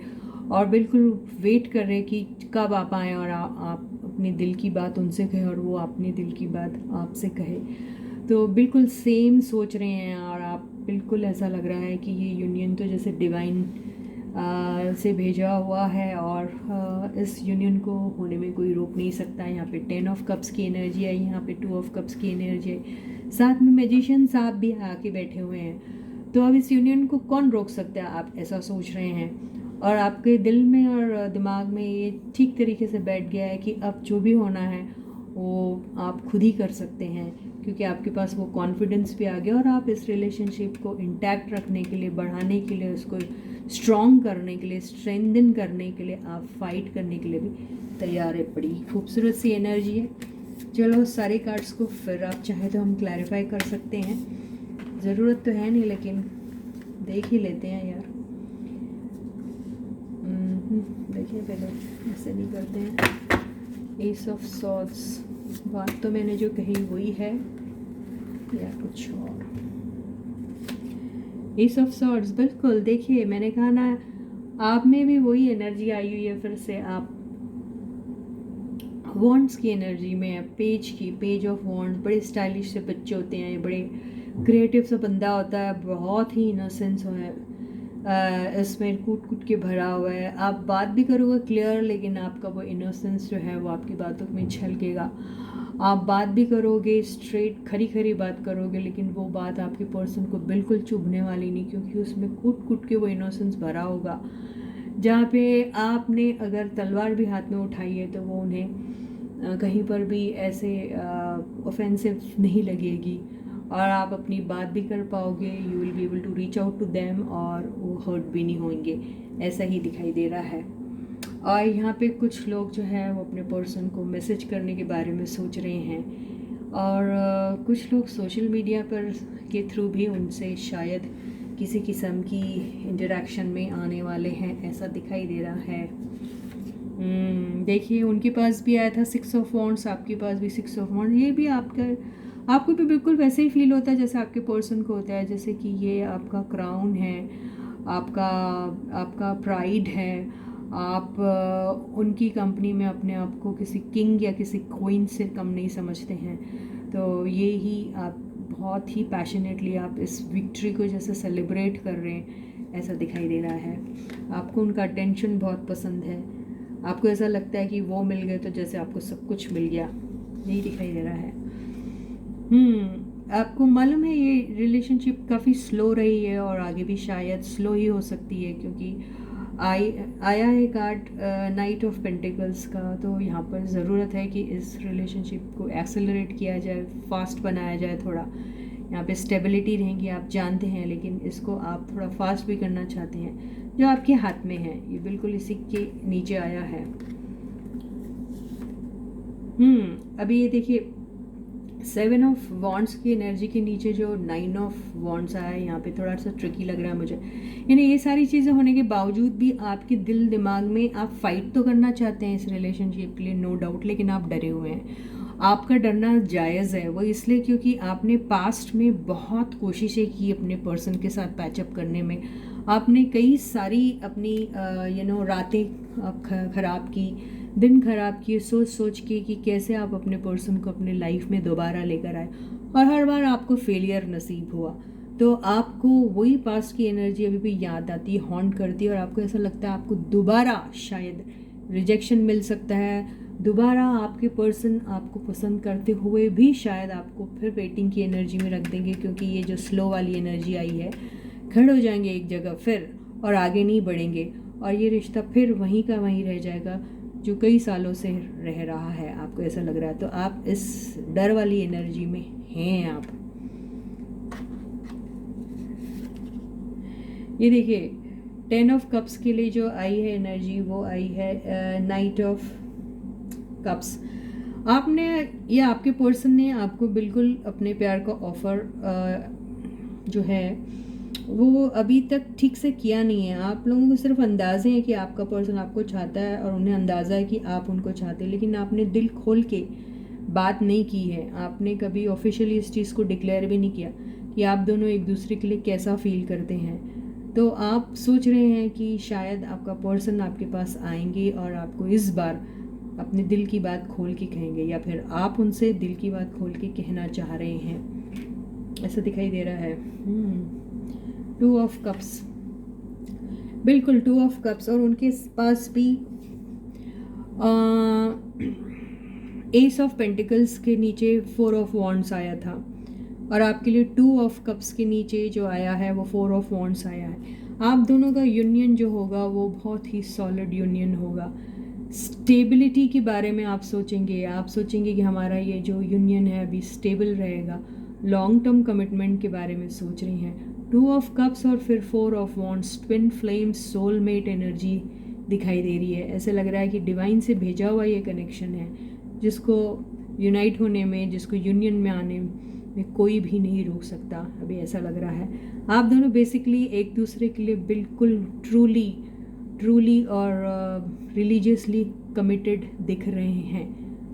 S1: और बिल्कुल वेट कर रहे हैं कि कब आप आएँ और आप अपने दिल की बात उनसे कहें और वो अपने दिल की बात आपसे कहे। तो बिल्कुल सेम सोच रहे हैं और आप बिल्कुल ऐसा लग रहा है कि ये यूनियन तो जैसे डिवाइन से भेजा हुआ है और इस यूनियन को होने में कोई रोक नहीं सकता। यहाँ पे 10 ऑफ कप्स की एनर्जी आई, यहाँ पे 2 ऑफ कप्स की एनर्जी आई, साथ में मैजिशियन साहब भी आके बैठे हुए हैं। तो अब इस यूनियन को कौन रोक सकता है, आप ऐसा सोच रहे हैं। और आपके दिल में और दिमाग में ये ठीक तरीके से बैठ गया है कि अब जो भी होना है वो आप खुद ही कर सकते हैं, क्योंकि आपके पास वो कॉन्फिडेंस भी आ गया और आप इस रिलेशनशिप को इंटैक्ट रखने के लिए, बढ़ाने के लिए, उसको स्ट्रॉन्ग करने के लिए, स्ट्रेंथन करने के लिए, आप फाइट करने के लिए भी तैयार है। बड़ी खूबसूरत सी एनर्जी है। चलो सारे कार्ड्स को फिर आप चाहे तो हम क्लैरिफाई कर सकते हैं, ज़रूरत तो है नहीं लेकिन देख ही लेते हैं यार। देखिए पहले ऐसे नहीं करते हैं। एस ऑफ सॉर्ड्स, बात तो मैंने जो कही वही है या कुछ और? एस ऑफ सॉर्ड्स, बिल्कुल देखिए मैंने कहा ना, आप में भी वही एनर्जी आई हुई है। फिर से आप वॉन्ड्स की एनर्जी में है, पेज ऑफ वॉन्ड्स। बड़े स्टाइलिश से बच्चे होते हैं, ये बड़े क्रिएटिव सा बंदा होता है, बहुत ही इनोसेंस है इसमें, कूट के भरा हुआ है। आप बात भी करोगे क्लियर, लेकिन आपका वो इनोसेंस जो है वो आपकी बातों में झलकेगा। आप बात भी करोगे, स्ट्रेट खरी खरी बात करोगे, लेकिन वो बात आपके पर्सन को बिल्कुल चुभने वाली नहीं, क्योंकि उसमें कूट कूट के वो इनोसेंस भरा होगा। जहाँ पे आपने अगर तलवार भी हाथ में उठाई है तो वो उन्हें कहीं पर भी ऐसे ऑफेंसिव नहीं लगेगी, और आप अपनी बात भी कर पाओगे। You will be able to reach out to them, और वो हर्ट भी नहीं होंगे, ऐसा ही दिखाई दे रहा है। और यहाँ पे कुछ लोग जो है वो अपने पर्सन को मैसेज करने के बारे में सोच रहे हैं, और कुछ लोग सोशल मीडिया पर के थ्रू भी उनसे शायद किसी किस्म की इंटरेक्शन में आने वाले हैं, ऐसा दिखाई दे रहा है। देखिए उनके पास भी आया था 6 ऑफ वॉन्ड्स, आपके पास भी 6 ऑफ वॉन्ड। ये भी आपको भी बिल्कुल वैसे ही फील होता है जैसे आपके पर्सन को होता है, जैसे कि ये आपका क्राउन है, आपका आपका प्राइड है। आप उनकी कंपनी में अपने आप को किसी किंग या किसी क्वीन से कम नहीं समझते हैं। तो ये ही आप बहुत ही पैशनेटली आप इस विक्ट्री को जैसे सेलिब्रेट कर रहे हैं, ऐसा दिखाई दे रहा है। आपको उनका अटेंशन बहुत पसंद है, आपको ऐसा लगता है कि वो मिल गए तो जैसे आपको सब कुछ मिल गया, यही दिखाई दे रहा है। आपको मालूम है ये रिलेशनशिप काफ़ी स्लो रही है, और आगे भी शायद स्लो ही हो सकती है, क्योंकि आया है कार्ड नाइट ऑफ पेंटिकल्स का। तो यहाँ पर ज़रूरत है कि इस रिलेशनशिप को एक्सेलरेट किया जाए, फास्ट बनाया जाए थोड़ा। यहाँ पे स्टेबिलिटी रहेंगी, आप जानते हैं, लेकिन इसको आप थोड़ा फास्ट भी करना चाहते हैं, जो आपके हाथ में है। ये बिल्कुल इसी के नीचे आया है। अभी ये देखिए 7 ऑफ वॉन्ड्स की एनर्जी के नीचे जो 9 ऑफ वॉन्ड्स आया है, यहाँ पे थोड़ा सा ट्रिकी लग रहा है मुझे। यानी ये सारी चीज़ें होने के बावजूद भी आपके दिल दिमाग में आप फाइट तो करना चाहते हैं इस रिलेशनशिप के लिए, नो डाउट, लेकिन आप डरे हुए हैं। आपका डरना जायज़ है, वो इसलिए क्योंकि आपने पास्ट में बहुत कोशिशें की अपने पर्सन के साथ पैचअप करने में। आपने कई सारी अपनी रातें ख़राब की, दिन खराब किए, सोच सोच के कि कैसे आप अपने पर्सन को अपने लाइफ में दोबारा लेकर आए, और हर बार आपको फेलियर नसीब हुआ। तो आपको वही पास्ट की एनर्जी अभी भी याद आती है, हॉन्ट करती है, और आपको ऐसा लगता है आपको दोबारा शायद रिजेक्शन मिल सकता है, दोबारा आपके पर्सन आपको पसंद करते हुए भी शायद आपको फिर वेटिंग की एनर्जी में रख देंगे, क्योंकि ये जो स्लो वाली एनर्जी आई है, खड़े हो जाएंगे एक जगह फिर और आगे नहीं बढ़ेंगे, और ये रिश्ता फिर वहीं का वहीं रह जाएगा जो कई सालों से रह रहा है, आपको ऐसा लग रहा है। तो आप इस डर वाली एनर्जी में हैं आप। ये देखिए 10 ऑफ कप्स के लिए जो आई है एनर्जी, वो आई है नाइट ऑफ कप्स। आपने या आपके पर्सन ने आपको बिल्कुल अपने प्यार का ऑफर जो है वो अभी तक ठीक से किया नहीं है। आप लोगों को सिर्फ अंदाजे हैं कि आपका पर्सन आपको चाहता है, और उन्हें अंदाज़ा है कि आप उनको चाहते हैं, लेकिन आपने दिल खोल के बात नहीं की है। आपने कभी ऑफिशियली इस चीज़ को डिक्लेयर भी नहीं किया कि आप दोनों एक दूसरे के लिए कैसा फील करते हैं। तो आप सोच रहे हैं कि शायद आपका पर्सन आपके पास आएंगे और आपको इस बार अपने दिल की बात खोल के कहेंगे, या फिर आप उनसे दिल की बात खोल के कहना चाह रहे हैं, ऐसा दिखाई दे रहा है। 2 ऑफ कप्स, बिल्कुल 2 ऑफ कप्स, और उनके पास भी एस ऑफ पेंटिकल्स के नीचे 4 ऑफ वॉन्ड्स आया था, और आपके लिए 2 ऑफ कप्स के नीचे जो आया है वो 4 ऑफ वॉन्ड्स आया है। आप दोनों का यूनियन जो होगा वो बहुत ही सॉलिड यूनियन होगा। स्टेबिलिटी के बारे में आप सोचेंगे कि हमारा ये जो यूनियन है अभी स्टेबल रहेगा। लॉन्ग टर्म कमिटमेंट के बारे में सोच रही हैं। 2 ऑफ कप्स और फिर 4 of wands, twin flames, soulmate energy दिखाई दे रही है। ऐसे लग रहा है कि डिवाइन से भेजा हुआ ये कनेक्शन है, जिसको यूनाइट होने में, जिसको यूनियन में आने में कोई भी नहीं रोक सकता, अभी ऐसा लग रहा है। आप दोनों बेसिकली एक दूसरे के लिए बिल्कुल ट्रूली और रिलीजियसली कमिटेड दिख रहे हैं,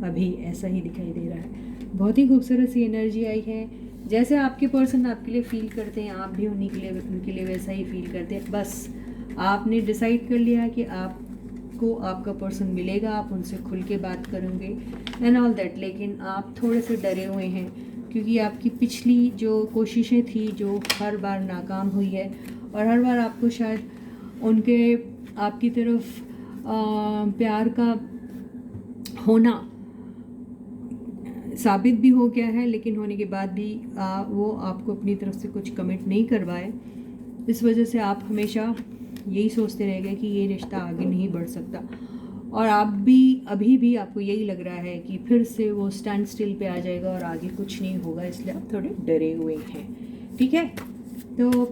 S1: अभी ऐसा ही दिखाई दे रहा है। बहुत ही खूबसूरत सी एनर्जी आई है। जैसे आपके पर्सन आपके लिए फील करते हैं, आप भी उनके लिए वैसा ही फील करते हैं। बस आपने डिसाइड कर लिया कि आपको आपका पर्सन मिलेगा, आप उनसे खुल के बात करेंगे एंड ऑल दैट, लेकिन आप थोड़े से डरे हुए हैं क्योंकि आपकी पिछली जो कोशिशें थी जो हर बार नाकाम हुई है, और हर बार आपको शायद उनके आपकी तरफ प्यार का होना साबित भी हो गया है, लेकिन होने के बाद भी वो आपको अपनी तरफ से कुछ कमिट नहीं करवाए। इस वजह से आप हमेशा यही सोचते रह गए कि ये रिश्ता आगे नहीं बढ़ सकता, और आप भी अभी भी आपको यही लग रहा है कि फिर से वो स्टैंड स्टिल पे आ जाएगा और आगे कुछ नहीं होगा, इसलिए आप थोड़े डरे हुए हैं। ठीक है, तो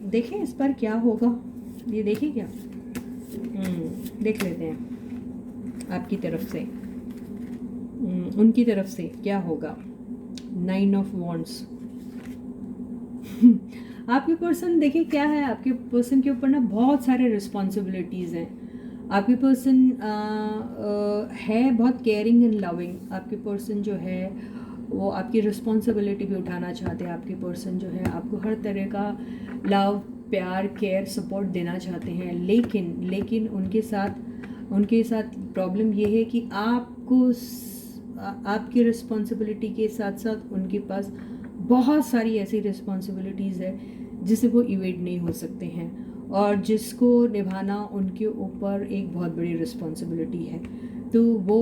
S1: देखें इस पर क्या होगा, ये देखें क्या, देख लेते हैं आपकी तरफ से, उनकी तरफ से क्या होगा। 9 ऑफ वॉन्ड्स। आपके पर्सन देखिए क्या है, आपके पर्सन के ऊपर ना बहुत सारे रिस्पॉन्सिबिलिटीज़ हैं। आपके पर्सन है बहुत केयरिंग एंड लविंग। आपके पर्सन जो है वो आपकी रिस्पॉन्सिबिलिटी भी उठाना चाहते हैं। आपके पर्सन जो है आपको हर तरह का लव, प्यार, केयर, सपोर्ट देना चाहते हैं, लेकिन उनके साथ प्रॉब्लम ये है कि आपकी रिस्पॉन्सिबिलिटी के साथ साथ उनके पास बहुत सारी ऐसी रिस्पॉन्सिबिलिटीज़ है जिसे वो इवेड नहीं हो सकते हैं, और जिसको निभाना उनके ऊपर एक बहुत बड़ी रिस्पॉन्सिबिलिटी है। तो वो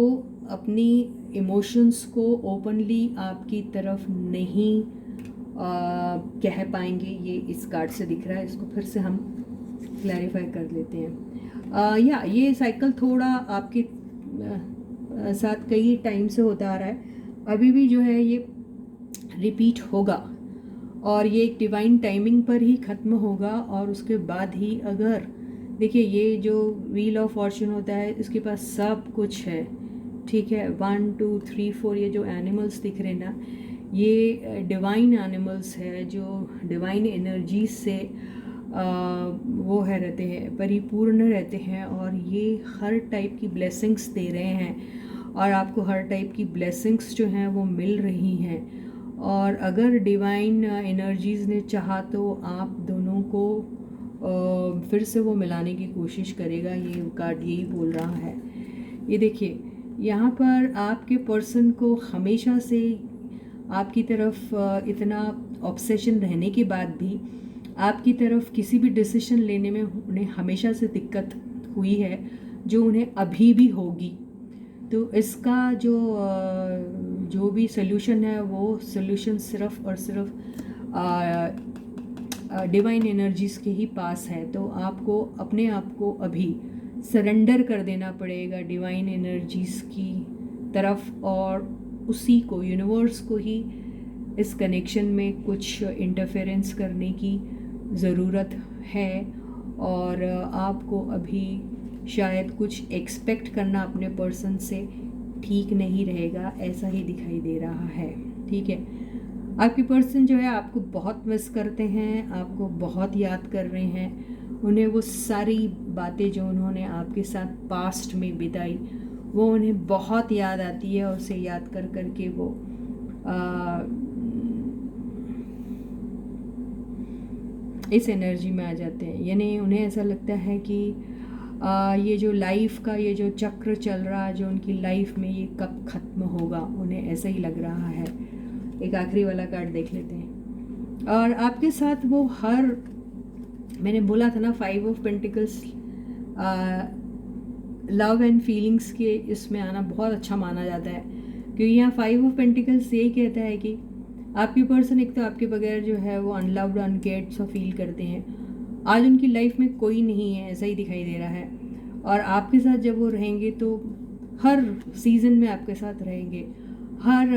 S1: अपनी इमोशंस को ओपनली आपकी तरफ नहीं कह पाएंगे, ये इस कार्ड से दिख रहा है। इसको फिर से हम क्लैरिफाई कर लेते हैं। ये साइकिल थोड़ा आपके साथ कई टाइम से होता आ रहा है, अभी भी जो है ये रिपीट होगा, और ये एक डिवाइन टाइमिंग पर ही ख़त्म होगा। और उसके बाद ही अगर देखिए ये जो व्हील ऑफ फॉर्चून होता है इसके पास सब कुछ है, ठीक है। 1 2 3 4 ये जो एनिमल्स दिख रहे हैं ना, ये डिवाइन एनिमल्स है जो डिवाइन एनर्जी से वो है रहते हैं, परिपूर्ण रहते हैं, और ये हर टाइप की ब्लेसिंग्स दे रहे हैं, और आपको हर टाइप की ब्लेसिंग्स जो हैं वो मिल रही हैं। और अगर डिवाइन एनर्जीज़ ने चाहा तो आप दोनों को फिर से वो मिलाने की कोशिश करेगा, ये कार्ड यही बोल रहा है। ये देखिए यहाँ पर आपके पर्सन को हमेशा से आपकी तरफ इतना ऑब्सेशन रहने के बाद भी आपकी तरफ किसी भी डिसीजन लेने में उन्हें हमेशा से दिक्कत हुई है, जो उन्हें अभी भी होगी। तो इसका जो भी सल्यूशन है वो सल्यूशन सिर्फ और सिर्फ डिवाइन एनर्जीज़ के ही पास है। तो आपको अपने आप को अभी सरेंडर कर देना पड़ेगा डिवाइन एनर्जीज़ की तरफ, और उसी को, यूनिवर्स को ही इस कनेक्शन में कुछ इंटरफेरेंस करने की ज़रूरत है। और आपको अभी शायद कुछ एक्सपेक्ट करना अपने पर्सन से ठीक नहीं रहेगा, ऐसा ही दिखाई दे रहा है। ठीक है, आपके पर्सन जो है आपको बहुत मिस करते हैं, आपको बहुत याद कर रहे हैं। उन्हें वो सारी बातें जो उन्होंने आपके साथ पास्ट में बिताई वो उन्हें बहुत याद आती है, और उसे याद कर कर के वो इस एनर्जी में आ जाते हैं। यानी उन्हें ऐसा लगता है कि ये जो लाइफ का ये जो चक्र चल रहा है जो उनकी लाइफ में, ये कब ख़त्म होगा, उन्हें ऐसा ही लग रहा है। एक आखिरी वाला कार्ड देख लेते हैं। और आपके साथ वो मैंने बोला था ना 5 of pentacles, love and feelings के इसमें आना बहुत अच्छा माना जाता है, क्योंकि यहाँ 5 ऑफ पेंटिकल्स यही कहता है कि आपकी पर्सन एक तो आपके बगैर जो है वो अनलव्ड, अनकेयर्ड सा फील करते हैं। आज उनकी लाइफ में कोई नहीं है, ऐसा ही दिखाई दे रहा है। और आपके साथ जब वो रहेंगे तो हर सीज़न में आपके साथ रहेंगे, हर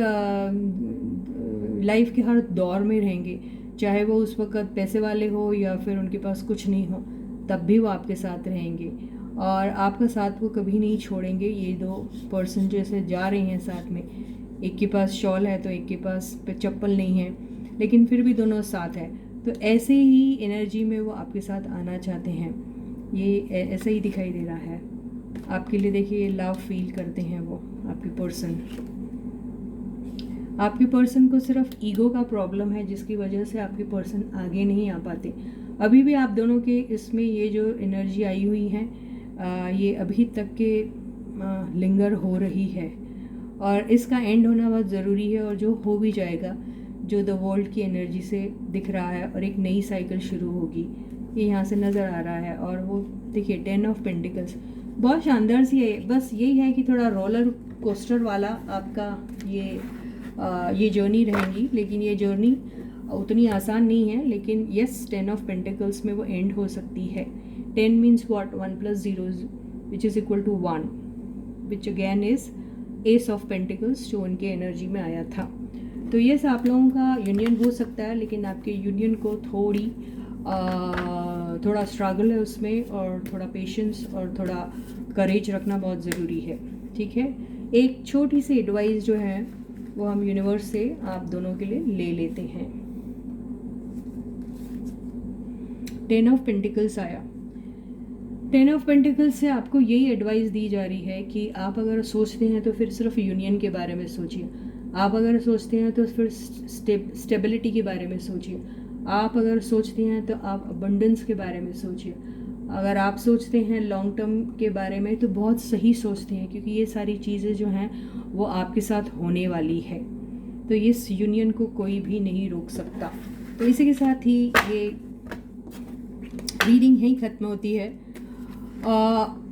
S1: लाइफ के हर दौर में रहेंगे, चाहे वो उस वक़्त पैसे वाले हो या फिर उनके पास कुछ नहीं हो, तब भी वो आपके साथ रहेंगे और आपका साथ वो कभी नहीं छोड़ेंगे। ये दो पर्सन जैसे जा रहे हैं साथ में, एक के पास शॉल है तो एक के पास चप्पल नहीं है, लेकिन फिर भी दोनों साथ है। तो ऐसे ही एनर्जी में वो आपके साथ आना चाहते हैं, ये ऐसा ही दिखाई दे रहा है आपके लिए। देखिए लव फील करते हैं वो आपके पर्सन। आपके पर्सन को सिर्फ ईगो का प्रॉब्लम है जिसकी वजह से आपके पर्सन आगे नहीं आ पाते। अभी भी आप दोनों के इसमें ये जो एनर्जी आई हुई है ये अभी तक के लिंगर हो रही है और इसका एंड होना बहुत ज़रूरी है। और जो हो भी जाएगा, जो द वर्ल्ड की एनर्जी से दिख रहा है और एक नई साइकिल शुरू होगी, ये यहाँ से नज़र आ रहा है। और वो देखिए 10 ऑफ पेंटिकल्स, बहुत शानदार सी है। बस यही है कि थोड़ा रोलर कोस्टर वाला आपका ये जर्नी रहेंगी, लेकिन ये जर्नी उतनी आसान नहीं है। लेकिन यस, 10 ऑफ पेंटिकल्स में वो एंड हो सकती है। 10 means what, 1 + 0 which is equal to 1, which again is ace of pentacles जो उनके एनर्जी में आया था। तो यस, आप लोगों का यूनियन हो सकता है, लेकिन आपके यूनियन को थोड़ा स्ट्रगल है उसमें, और थोड़ा पेशेंस और थोड़ा करेज रखना बहुत ज़रूरी है। ठीक है, एक छोटी सी एडवाइस जो है वो हम यूनिवर्स से आप दोनों के लिए ले लेते हैं। 10 ऑफ पेंटिकल्स आया। 10 ऑफ पेंटिकल्स से आपको यही एडवाइस दी जा रही है कि आप अगर सोचते हैं तो फिर सिर्फ यूनियन के बारे में सोचिए। आप अगर सोचते हैं तो फिर स्टेबिलिटी के बारे में सोचिए। आप अगर सोचते हैं तो आप अबंडेंस के बारे में सोचिए। अगर आप सोचते हैं लॉन्ग टर्म के बारे में तो बहुत सही सोचते हैं, क्योंकि ये सारी चीज़ें जो हैं वो आपके साथ होने वाली है। तो इस यूनियन को कोई भी नहीं रोक सकता। तो इसी के साथ ही ये रीडिंग यहीं ख़त्म होती है।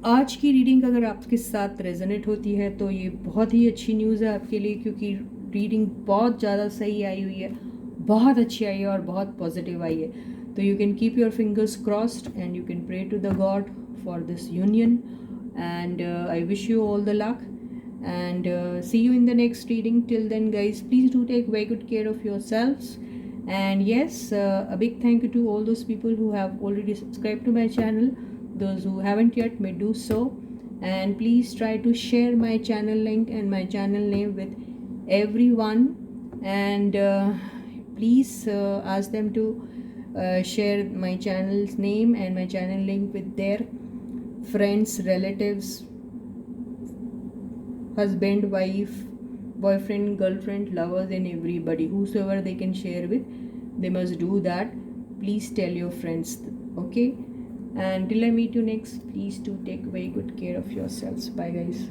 S1: आज की रीडिंग अगर आपके साथ रेजोनेट होती है तो ये बहुत ही अच्छी न्यूज़ है आपके लिए, क्योंकि रीडिंग बहुत ज़्यादा सही आई हुई है, बहुत अच्छी आई है और बहुत पॉजिटिव आई है। तो you can keep your fingers crossed and you can pray to the god for this union, and I wish you all the luck, and see you in the next reading. Till then guys, please do take very good care of yourselves, and yes, a big thank you to all those people who have already subscribed to my channel. Those who haven't yet may do so, and please try to share my channel link and my channel name with everyone, and please ask them to share my channel's name and my channel link with their friends, relatives, husband, wife, boyfriend, girlfriend, lovers, and everybody, whosoever they can share with, they must do that. Please tell your friends, okay? And till I meet you next, please do take very good care of yourselves. Bye guys.